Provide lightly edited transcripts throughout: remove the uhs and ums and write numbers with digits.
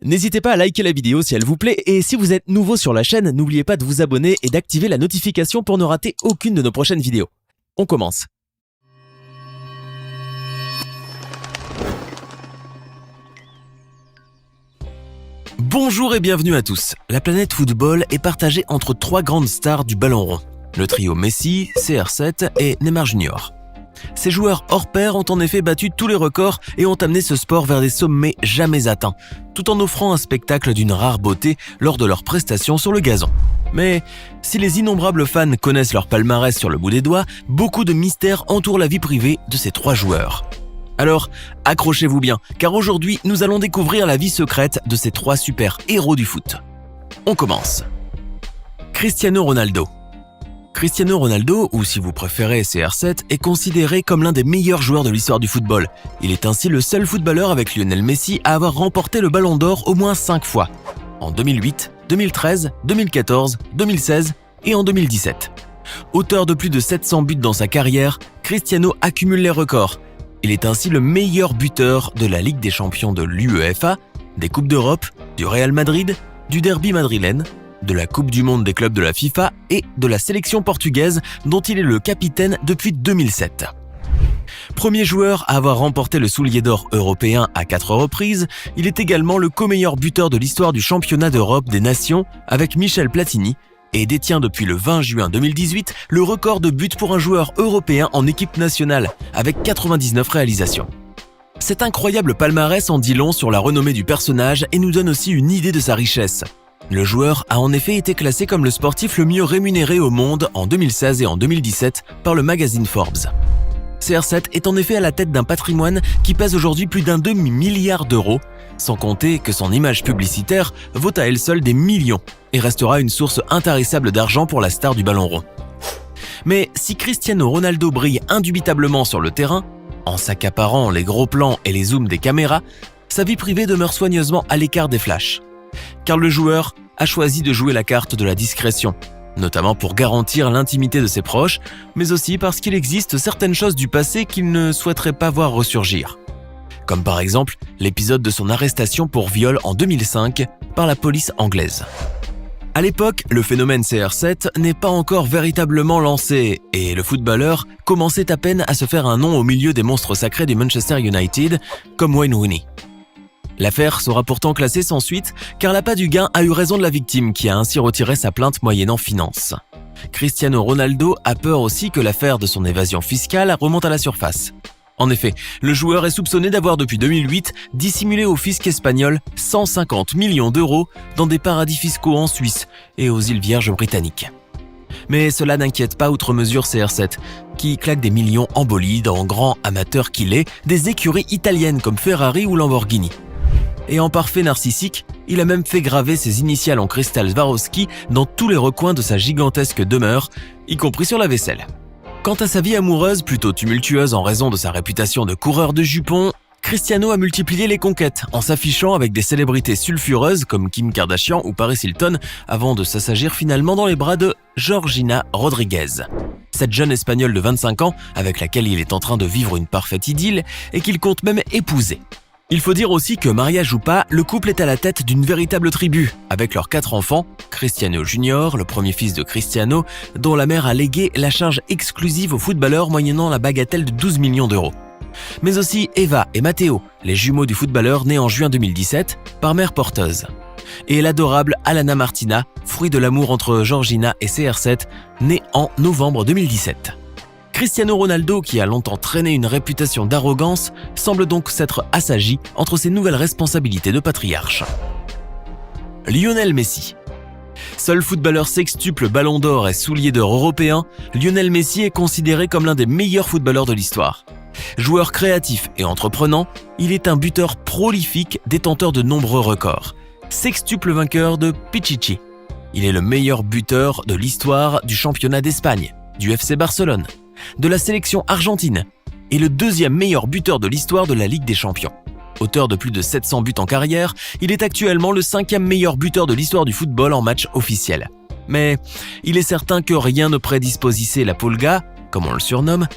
N'hésitez pas à liker la vidéo si elle vous plaît et si vous êtes nouveau sur la chaîne, n'oubliez pas de vous abonner et d'activer la notification pour ne rater aucune de nos prochaines vidéos. On commence. Bonjour et bienvenue à tous. La planète football est partagée entre trois grandes stars du ballon rond. Le trio Messi, CR7 et Neymar Jr. Ces joueurs hors pair ont en effet battu tous les records et ont amené ce sport vers des sommets jamais atteints, tout en offrant un spectacle d'une rare beauté lors de leurs prestations sur le gazon. Mais si les innombrables fans connaissent leur palmarès sur le bout des doigts, beaucoup de mystères entourent la vie privée de ces trois joueurs. Alors, accrochez-vous bien, car aujourd'hui, nous allons découvrir la vie secrète de ces trois super-héros du foot. On commence. Cristiano Ronaldo. Cristiano Ronaldo, ou si vous préférez CR7, est considéré comme l'un des meilleurs joueurs de l'histoire du football. Il est ainsi le seul footballeur avec Lionel Messi à avoir remporté le Ballon d'Or au moins 5 fois. En 2008, 2013, 2014, 2016 et en 2017. Auteur de plus de 700 buts dans sa carrière, Cristiano accumule les records. Il est ainsi le meilleur buteur de la Ligue des Champions de l'UEFA, des Coupes d'Europe, du Real Madrid, du derby madrilène, de la Coupe du Monde des clubs de la FIFA et de la sélection portugaise dont il est le capitaine depuis 2007. Premier joueur à avoir remporté le soulier d'or européen à 4 reprises, il est également le co-meilleur buteur de l'histoire du championnat d'Europe des nations avec Michel Platini et détient depuis le 20 juin 2018 le record de buts pour un joueur européen en équipe nationale avec 99 réalisations. Cet incroyable palmarès en dit long sur la renommée du personnage et nous donne aussi une idée de sa richesse. Le joueur a en effet été classé comme le sportif le mieux rémunéré au monde en 2016 et en 2017 par le magazine Forbes. CR7 est en effet à la tête d'un patrimoine qui pèse aujourd'hui plus d'un demi-milliard d'euros, sans compter que son image publicitaire vaut à elle seule des millions et restera une source intarissable d'argent pour la star du ballon rond. Mais si Cristiano Ronaldo brille indubitablement sur le terrain, en s'accaparant les gros plans et les zooms des caméras, sa vie privée demeure soigneusement à l'écart des flashs. Car le joueur a choisi de jouer la carte de la discrétion, notamment pour garantir l'intimité de ses proches, mais aussi parce qu'il existe certaines choses du passé qu'il ne souhaiterait pas voir ressurgir. Comme par exemple l'épisode de son arrestation pour viol en 2005 par la police anglaise. À l'époque, le phénomène CR7 n'est pas encore véritablement lancé et le footballeur commençait à peine à se faire un nom au milieu des monstres sacrés du Manchester United comme Wayne Rooney. L'affaire sera pourtant classée sans suite car l'appât du gain a eu raison de la victime qui a ainsi retiré sa plainte moyennant finance. Cristiano Ronaldo a peur aussi que l'affaire de son évasion fiscale remonte à la surface. En effet, le joueur est soupçonné d'avoir depuis 2008 dissimulé au fisc espagnol 150 millions d'euros dans des paradis fiscaux en Suisse et aux îles Vierges britanniques. Mais cela n'inquiète pas outre mesure CR7, qui claque des millions en bolide en grand amateur qu'il est des écuries italiennes comme Ferrari ou Lamborghini. Et en parfait narcissique, il a même fait graver ses initiales en cristal Swarovski dans tous les recoins de sa gigantesque demeure, y compris sur la vaisselle. Quant à sa vie amoureuse, plutôt tumultueuse en raison de sa réputation de coureur de jupons, Cristiano a multiplié les conquêtes en s'affichant avec des célébrités sulfureuses comme Kim Kardashian ou Paris Hilton avant de s'assagir finalement dans les bras de Georgina Rodriguez. Cette jeune espagnole de 25 ans avec laquelle il est en train de vivre une parfaite idylle et qu'il compte même épouser. Il faut dire aussi que mariage ou pas, le couple est à la tête d'une véritable tribu, avec leurs 4 enfants, Cristiano Jr., le premier fils de Cristiano, dont la mère a légué la charge exclusive au footballeur moyennant la bagatelle de 12 millions d'euros. Mais aussi Eva et Matteo, les jumeaux du footballeur nés en juin 2017, par mère porteuse. Et l'adorable Alana Martina, fruit de l'amour entre Georgina et CR7, née en novembre 2017. Cristiano Ronaldo, qui a longtemps traîné une réputation d'arrogance, semble donc s'être assagi entre ses nouvelles responsabilités de patriarche. Lionel Messi. Seul footballeur sextuple ballon d'or et soulier d'or européen, Lionel Messi est considéré comme l'un des meilleurs footballeurs de l'histoire. Joueur créatif et entreprenant, il est un buteur prolifique détenteur de nombreux records. Sextuple vainqueur de Pichichi. Il est le meilleur buteur de l'histoire du championnat d'Espagne, du FC Barcelone, de la sélection argentine et le deuxième meilleur buteur de l'histoire de la Ligue des Champions. Auteur de plus de 700 buts en carrière, il est actuellement le 5e meilleur buteur de l'histoire du football en match officiel. Mais il est certain que rien ne prédisposait la Pulga, comme on le surnomme,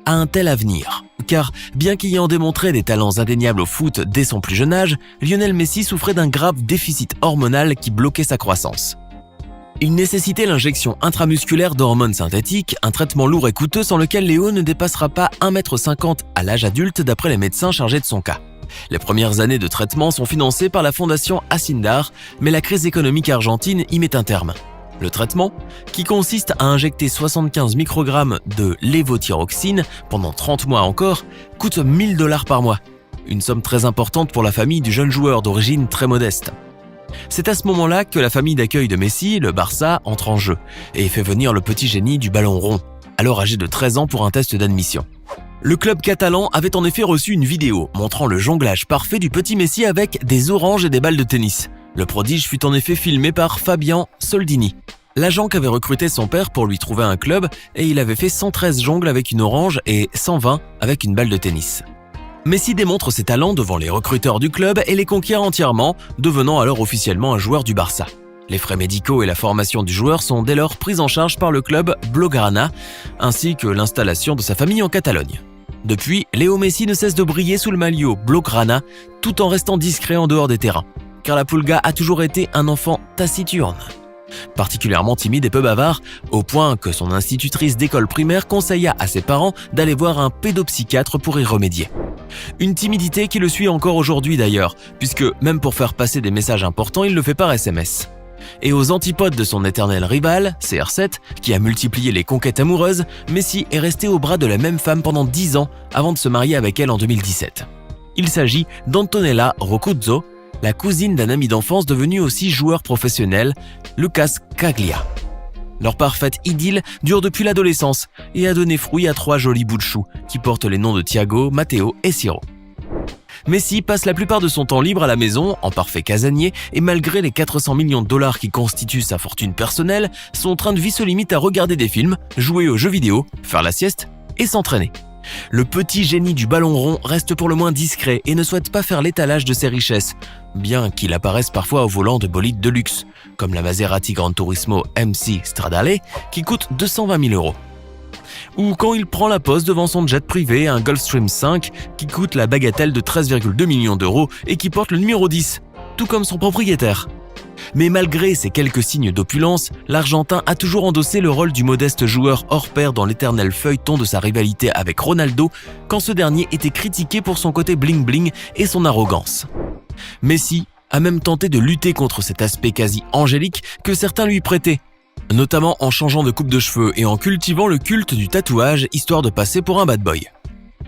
à un tel avenir. Car bien qu'ayant démontré des talents indéniables au foot dès son plus jeune âge, Lionel Messi souffrait d'un grave déficit hormonal qui bloquait sa croissance. Il nécessitait l'injection intramusculaire d'hormones synthétiques, un traitement lourd et coûteux sans lequel Léo ne dépassera pas 1,50 m à l'âge adulte d'après les médecins chargés de son cas. Les premières années de traitement sont financées par la fondation Asindar, mais la crise économique argentine y met un terme. Le traitement, qui consiste à injecter 75 microgrammes de lévothyroxine pendant 30 mois encore, coûte 1 000 $ par mois. Une somme très importante pour la famille du jeune joueur d'origine très modeste. C'est à ce moment-là que la famille d'accueil de Messi, le Barça, entre en jeu et fait venir le petit génie du ballon rond, alors âgé de 13 ans pour un test d'admission. Le club catalan avait en effet reçu une vidéo montrant le jonglage parfait du petit Messi avec des oranges et des balles de tennis. Le prodige fut en effet filmé par Fabian Soldini, l'agent qu'avait recruté son père pour lui trouver un club, et il avait fait 113 jongles avec une orange et 120 avec une balle de tennis. Messi démontre ses talents devant les recruteurs du club et les conquiert entièrement, devenant alors officiellement un joueur du Barça. Les frais médicaux et la formation du joueur sont dès lors pris en charge par le club Blaugrana, ainsi que l'installation de sa famille en Catalogne. Depuis, Léo Messi ne cesse de briller sous le maillot Blaugrana, tout en restant discret en dehors des terrains, car la Pulga a toujours été un enfant taciturne, particulièrement timide et peu bavard, au point que son institutrice d'école primaire conseilla à ses parents d'aller voir un pédopsychiatre pour y remédier. Une timidité qui le suit encore aujourd'hui d'ailleurs, puisque même pour faire passer des messages importants, il le fait par SMS. Et aux antipodes de son éternel rival, CR7, qui a multiplié les conquêtes amoureuses, Messi est resté au bras de la même femme pendant 10 ans avant de se marier avec elle en 2017. Il s'agit d'Antonella Roccuzzo, la cousine d'un ami d'enfance devenu aussi joueur professionnel, Lucas Caglia. Leur parfaite idylle dure depuis l'adolescence et a donné fruit à 3 jolis bouts de chou qui portent les noms de Thiago, Matteo et Ciro. Messi passe la plupart de son temps libre à la maison, en parfait casanier, et malgré les 400 millions de dollars qui constituent sa fortune personnelle, son train de vie se limite à regarder des films, jouer aux jeux vidéo, faire la sieste et s'entraîner. Le petit génie du ballon rond reste pour le moins discret et ne souhaite pas faire l'étalage de ses richesses, bien qu'il apparaisse parfois au volant de bolides de luxe, comme la Maserati Gran Turismo MC Stradale qui coûte 220 000 €. Ou quand il prend la pose devant son jet privé, un Gulfstream 5 qui coûte la bagatelle de 13,2 millions € et qui porte le numéro 10, tout comme son propriétaire. Mais malgré ces quelques signes d'opulence, l'Argentin a toujours endossé le rôle du modeste joueur hors pair dans l'éternel feuilleton de sa rivalité avec Ronaldo, quand ce dernier était critiqué pour son côté bling-bling et son arrogance. Messi a même tenté de lutter contre cet aspect quasi angélique que certains lui prêtaient, notamment en changeant de coupe de cheveux et en cultivant le culte du tatouage histoire de passer pour un bad boy.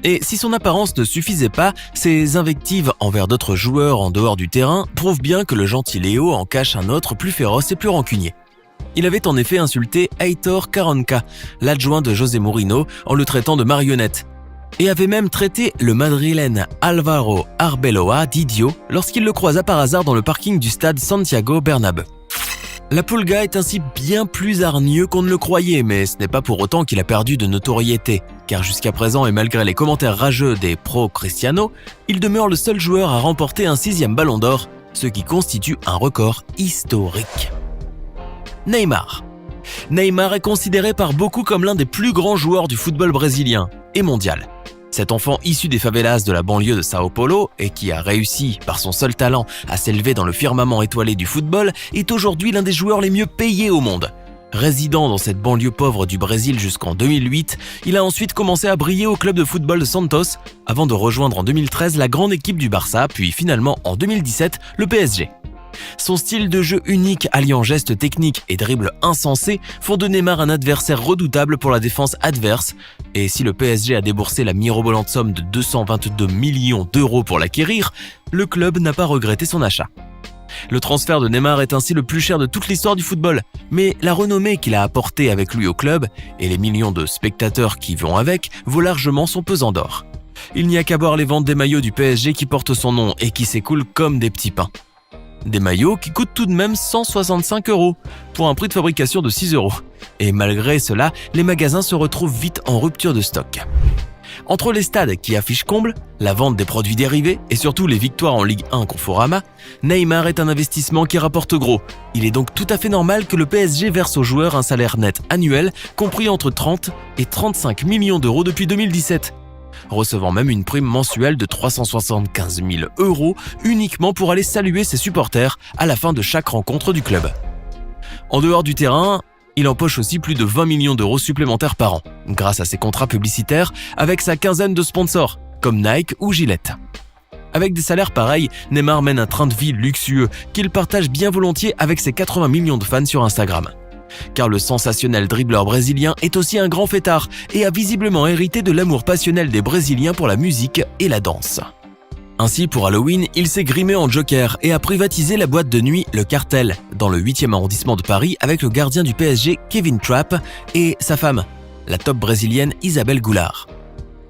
Et si son apparence ne suffisait pas, ses invectives envers d'autres joueurs en dehors du terrain prouvent bien que le gentil Léo en cache un autre plus féroce et plus rancunier. Il avait en effet insulté Aitor Caranca, l'adjoint de José Mourinho, en le traitant de marionnette, et avait même traité le madrilène Álvaro Arbeloa d'idiot lorsqu'il le croisa par hasard dans le parking du stade Santiago Bernabéu. La Pulga est ainsi bien plus hargneux qu'on ne le croyait, mais ce n'est pas pour autant qu'il a perdu de notoriété, car jusqu'à présent et malgré les commentaires rageux des pro-Cristiano, il demeure le seul joueur à remporter un 6e ballon d'or, ce qui constitue un record historique. Neymar. Neymar est considéré par beaucoup comme l'un des plus grands joueurs du football brésilien et mondial. Cet enfant issu des favelas de la banlieue de Sao Paulo et qui a réussi, par son seul talent, à s'élever dans le firmament étoilé du football, est aujourd'hui l'un des joueurs les mieux payés au monde. Résidant dans cette banlieue pauvre du Brésil jusqu'en 2008, il a ensuite commencé à briller au club de football de Santos, avant de rejoindre en 2013 la grande équipe du Barça, puis finalement en 2017 le PSG. Son style de jeu unique alliant gestes techniques et dribbles insensés font de Neymar un adversaire redoutable pour la défense adverse, et si le PSG a déboursé la mirobolante somme de 222 millions € pour l'acquérir, le club n'a pas regretté son achat. Le transfert de Neymar est ainsi le plus cher de toute l'histoire du football, mais la renommée qu'il a apportée avec lui au club, et les millions de spectateurs qui vont avec, vaut largement son pesant d'or. Il n'y a qu'à voir les ventes des maillots du PSG qui portent son nom et qui s'écoulent comme des petits pains. Des maillots qui coûtent tout de même 165 € pour un prix de fabrication de 6 €. Et malgré cela, les magasins se retrouvent vite en rupture de stock. Entre les stades qui affichent comble, la vente des produits dérivés et surtout les victoires en Ligue 1 Conforama, Neymar est un investissement qui rapporte gros. Il est donc tout à fait normal que le PSG verse aux joueurs un salaire net annuel compris entre 30 et 35 millions € depuis 2017. recevant même une prime mensuelle de 375 000 € uniquement pour aller saluer ses supporters à la fin de chaque rencontre du club. En dehors du terrain, il empoche aussi plus de 20 millions d'euros supplémentaires par an, grâce à ses contrats publicitaires avec sa quinzaine de sponsors, comme Nike ou Gillette. Avec des salaires pareils, Neymar mène un train de vie luxueux qu'il partage bien volontiers avec ses 80 millions de fans sur Instagram. Car le sensationnel dribbleur brésilien est aussi un grand fêtard et a visiblement hérité de l'amour passionnel des Brésiliens pour la musique et la danse. Ainsi, pour Halloween, il s'est grimé en Joker et a privatisé la boîte de nuit Le Cartel, dans le 8e arrondissement de Paris, avec le gardien du PSG Kevin Trapp et sa femme, la top brésilienne Isabelle Goulart.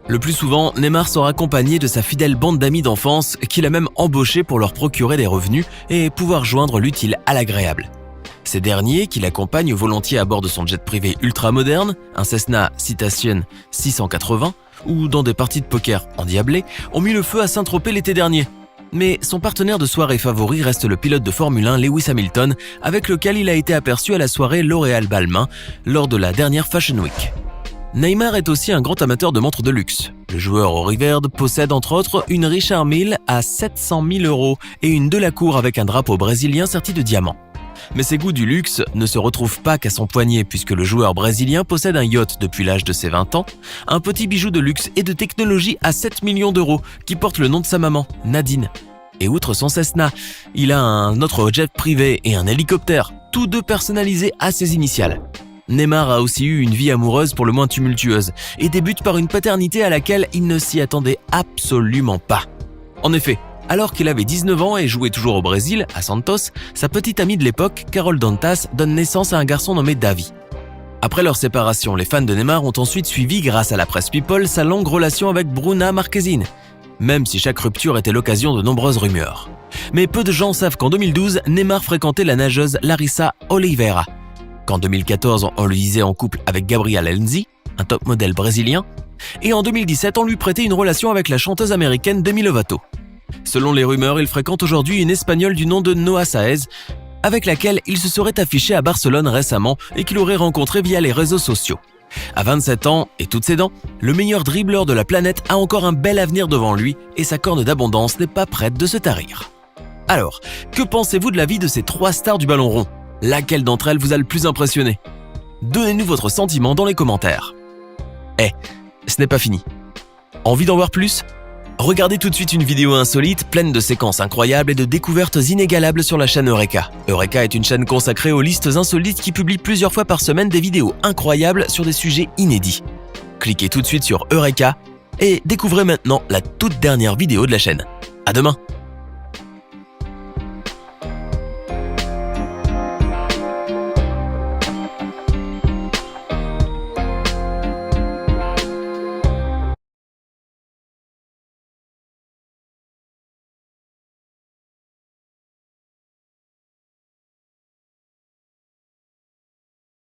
Le plus souvent, Neymar sera accompagné de sa fidèle bande d'amis d'enfance qu'il a même embauché pour leur procurer des revenus et pouvoir joindre l'utile à l'agréable. Ces derniers, qui l'accompagnent volontiers à bord de son jet privé ultra moderne, un Cessna Citation 680, ou dans des parties de poker endiablées, ont mis le feu à Saint-Tropez l'été dernier. Mais son partenaire de soirée favori reste le pilote de Formule 1 Lewis Hamilton, avec lequel il a été aperçu à la soirée L'Oréal Balmain lors de la dernière Fashion Week. Neymar est aussi un grand amateur de montres de luxe. Le joueur au Riverde possède entre autres une Richard Mille à 700 000 € et une Delacour avec un drapeau brésilien serti de diamants. Mais ses goûts du luxe ne se retrouvent pas qu'à son poignet puisque le joueur brésilien possède un yacht depuis l'âge de ses 20 ans, un petit bijou de luxe et de technologie à 7 millions d'euros qui porte le nom de sa maman, Nadine. Et outre son Cessna, il a un autre jet privé et un hélicoptère, tous deux personnalisés à ses initiales. Neymar a aussi eu une vie amoureuse pour le moins tumultueuse et débute par une paternité à laquelle il ne s'y attendait absolument pas. En effet, alors qu'il avait 19 ans et jouait toujours au Brésil, à Santos, sa petite amie de l'époque, Carol Dantas, donne naissance à un garçon nommé Davi. Après leur séparation, les fans de Neymar ont ensuite suivi, grâce à la presse People, sa longue relation avec Bruna Marquezine, même si chaque rupture était l'occasion de nombreuses rumeurs. Mais peu de gens savent qu'en 2012, Neymar fréquentait la nageuse Larissa Oliveira, qu'en 2014, on le disait en couple avec Gabriel Enzi, un top modèle brésilien, et en 2017, on lui prêtait une relation avec la chanteuse américaine Demi Lovato. Selon les rumeurs, il fréquente aujourd'hui une Espagnole du nom de Noa Saez, avec laquelle il se serait affiché à Barcelone récemment et qu'il aurait rencontré via les réseaux sociaux. À 27 ans et toutes ses dents, le meilleur dribbleur de la planète a encore un bel avenir devant lui et sa corne d'abondance n'est pas prête de se tarir. Alors, que pensez-vous de la vie de ces 3 stars du ballon rond ? Laquelle d'entre elles vous a le plus impressionné ? Donnez-nous votre sentiment dans les commentaires. Ce n'est pas fini. Envie d'en voir plus ? Regardez tout de suite une vidéo insolite, pleine de séquences incroyables et de découvertes inégalables sur la chaîne Eureka. Eureka est une chaîne consacrée aux listes insolites qui publie plusieurs fois par semaine des vidéos incroyables sur des sujets inédits. Cliquez tout de suite sur Eureka et découvrez maintenant la toute dernière vidéo de la chaîne. À demain!